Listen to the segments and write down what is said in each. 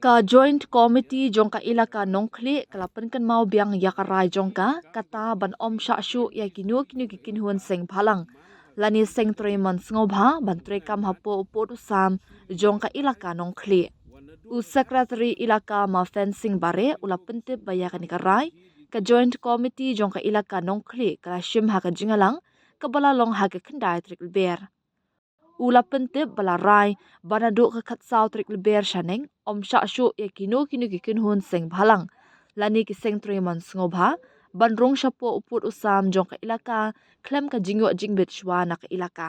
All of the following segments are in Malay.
Ka joint committee jong ka ilaka nongkli kalapan kan mau biang yakarai jong ka kata ban om sha shu ya kinu kikinhuan seng phalang lani seng treman ngobha ban trekam hapo upot usam jong ka ilaka nongkli u secretary ilaka ma fencing bare ulapan tip bayakan ikarai ka joint committee jong ka ilaka nongkli kala shim ha ka jingalang kabala long ha ka kendai trik ber ula pentip bala rai banado ka khatsau trik ber shaneng om sha shu ya kinu kikin hun seng bhalang lani ki seng treman ngobha banrong shapo uput usam jong ka ilaka klem ka jingyo jingbet shwa na ka ilaka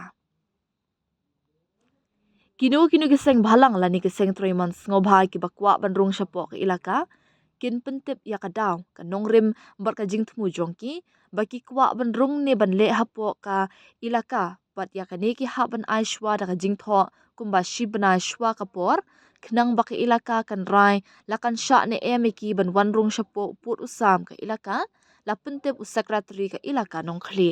kinu ki seng bhalang lani ki seng treman ngobha ki bakwa banrong shapo ka ilaka kin pentip ya ka daw ka nongrim bar ka jingthmu jongki baki kwa banrong ne ban le hapo ka ilaka pat ya kane ki haban aishwa da jingtho kumba shibna shwa kapor khnang baki ilaka kan rai lakan sha ne eme ki ban wanrung shapo put usam ka ilaka la puntep u secretary ka ilaka nongkhli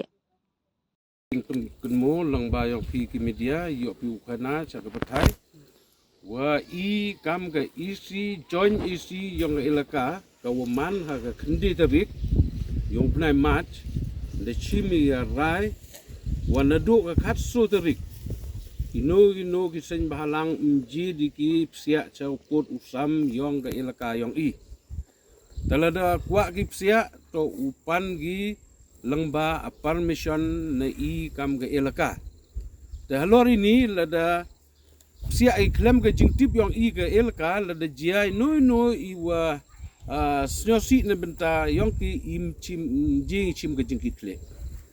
kun mo lang ba yung pi ki media yo pi ukana sa kapatai wa I kam ka isi join isi yung ilaka ka waman ha ka khindi tabik yung pnai match de chimi ya rai wanadu ka khatsu tarik ino ki sen bahalang mji di ki psia cha uput usam yong ka ilaka yong I talada kwa ki psia to upan gi langba permission na I kam ka ilaka te halori ni lada psia I klem ka jingtip yong I ka ilaka lada jiai no iwa snyosi na benta yong ki im chim jing chim ka jingkitle